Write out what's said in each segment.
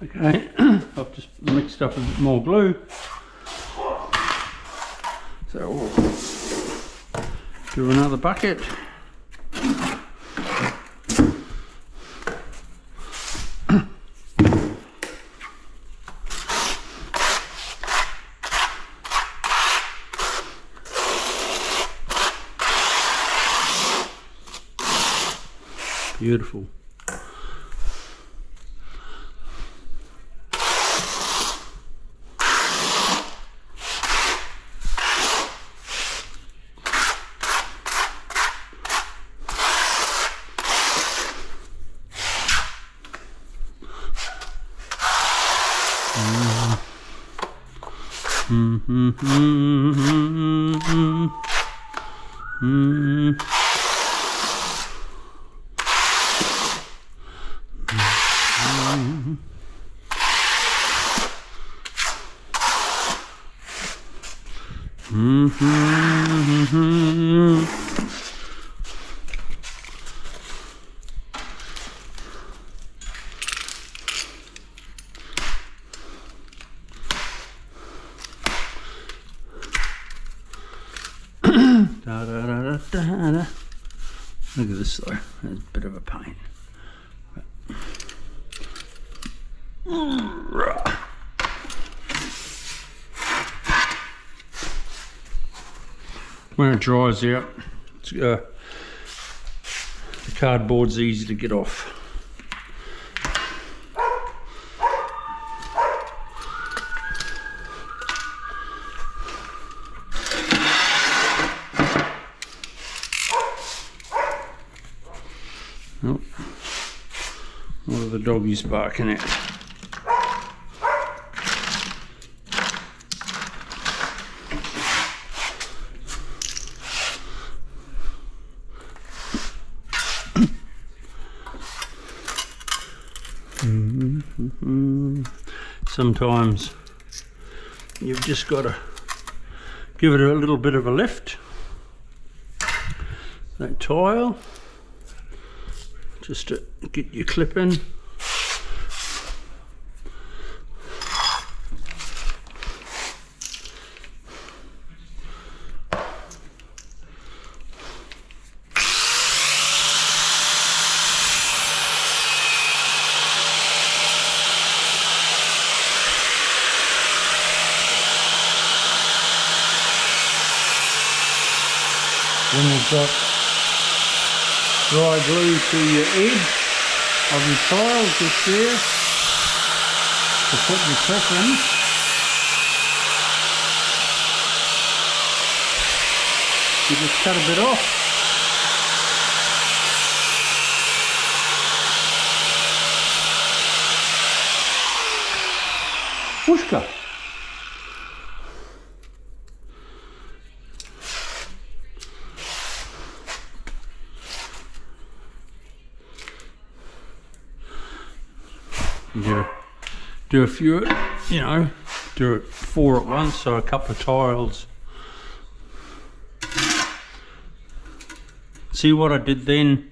Okay, I've just mixed up a bit more glue. So we'll do another bucket. Beautiful. Da, da, da, da, da. Look at this though, that's a bit of a pain. When it dries out, the cardboard's easy to get off. Oh, what are the doggies barking at? Sometimes you've just got to give it a little bit of a lift. That tile, just to get your clip in. When you've got dry glue to your edge of your tile just there to put your clip in, you just cut a bit off. Whooshka. Do a few, you know, do it 4 at once, so a couple of tiles. See what I did then?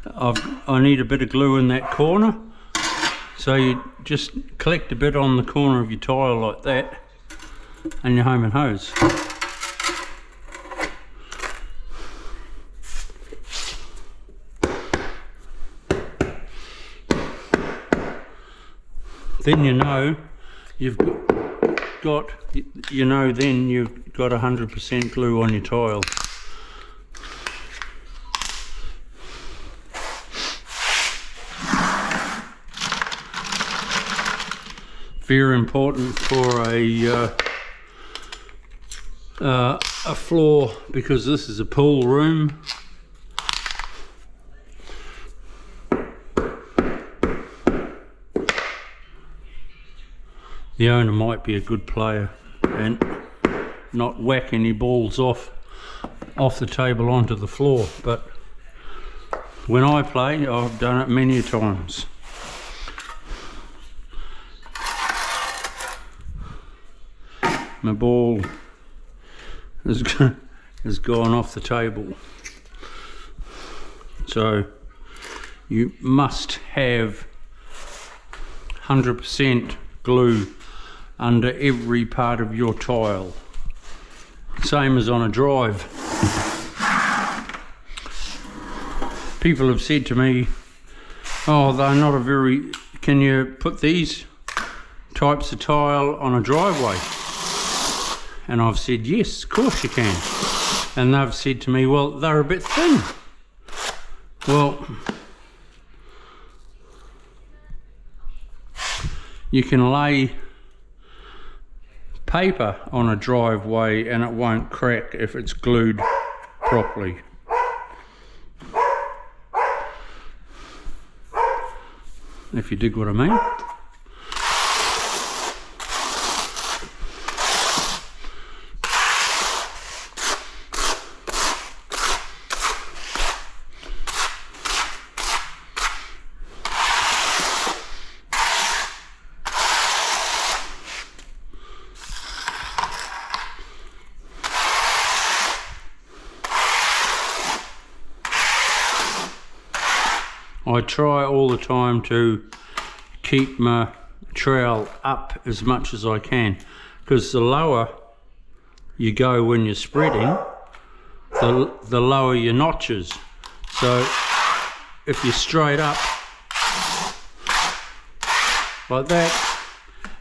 I need a bit of glue in that corner, so you just collect a bit on the corner of your tile like that, and you're home and hose. Then you know you've got, you know, then you've got 100% glue on your tile. Very important for a floor, because this is a pool room. The owner might be a good player and not whack any balls off the table onto the floor, but when I play, I've done it many times. My ball has gone off the table. So you must have 100% glue under every part of your tile. Same as on a drive. People have said to me, oh, they're not a very, can you put these types of tile on a driveway? And I've said, yes, of course you can. And they've said to me, well, they're a bit thin. Well, you can lay paper on a driveway and it won't crack if it's glued properly. If you dig what I mean. I try all the time to keep my trowel up as much as I can, because the lower you go when you're spreading, the lower your notches. So if you're straight up like that,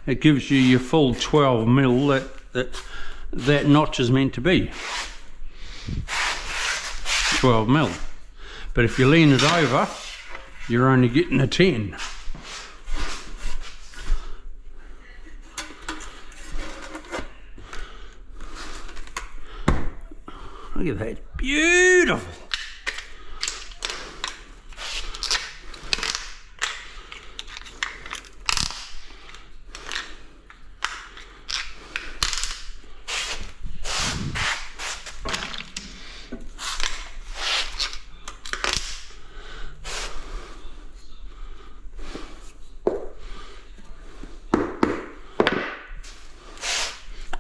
it gives you your full 12 mil that notch is meant to be. 12 mil. But if you lean it over, you're only getting a 10. Look at that, beautiful.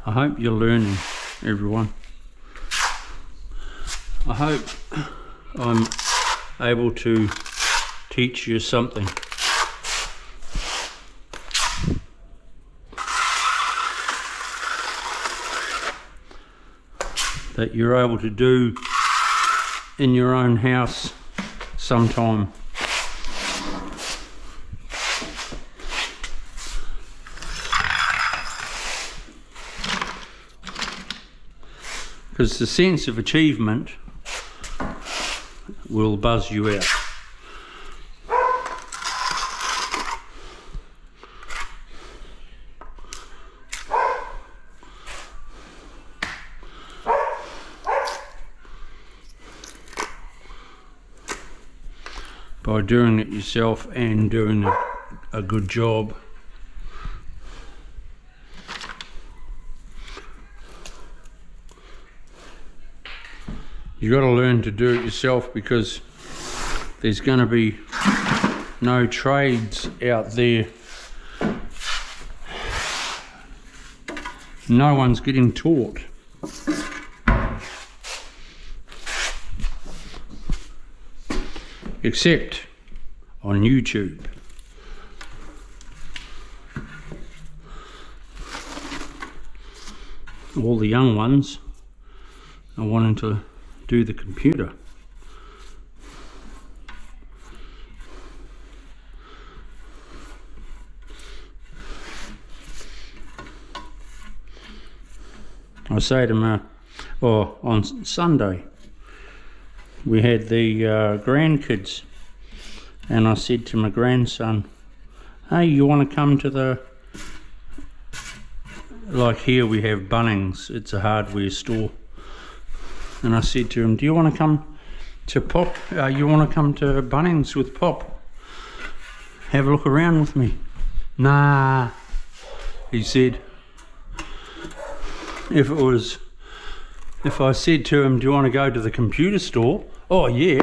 I hope you're learning, everyone. I hope I'm able to teach you something. That you're able to do in your own house sometime. Because the sense of achievement will buzz you out. By doing it yourself and doing a good job. You got to learn to do it yourself, because there's going to be no trades out there. No one's getting taught. Except on YouTube. All the young ones are wanting to do the computer. I say to my, well, on Sunday we had the grandkids, and I said to my grandson, hey, you want to come to the, like here we have Bunnings, it's a hardware store. And I said to him, do you want to come to Pop? You want to come to Bunnings with Pop? Have a look around with me? Nah, he said. If I said to him, do you want to go to the computer store? Oh yeah.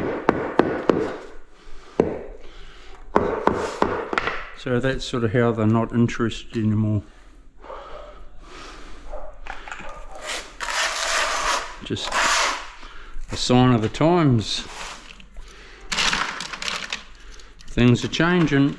So that's sort of how they're not interested anymore. Just a sign of the times. Things are changing.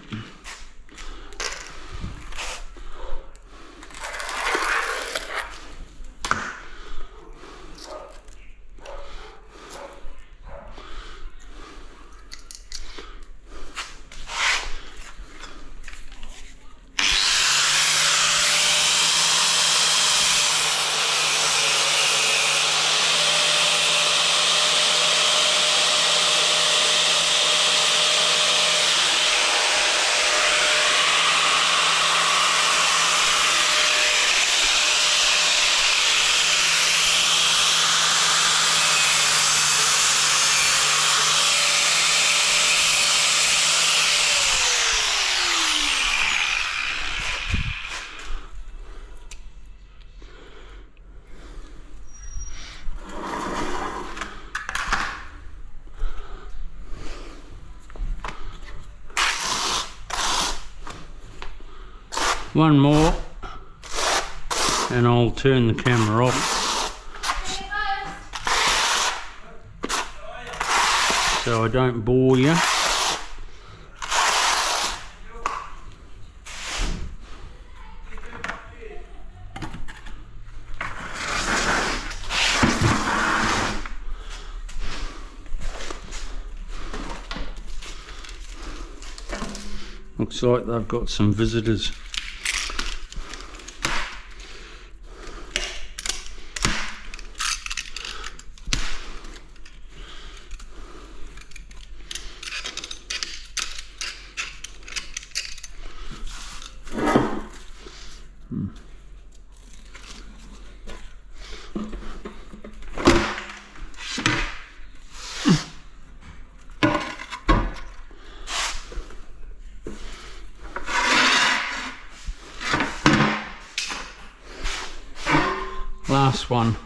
One more and I'll turn the camera off so I don't bore you. Looks like they've got some visitors. Last one.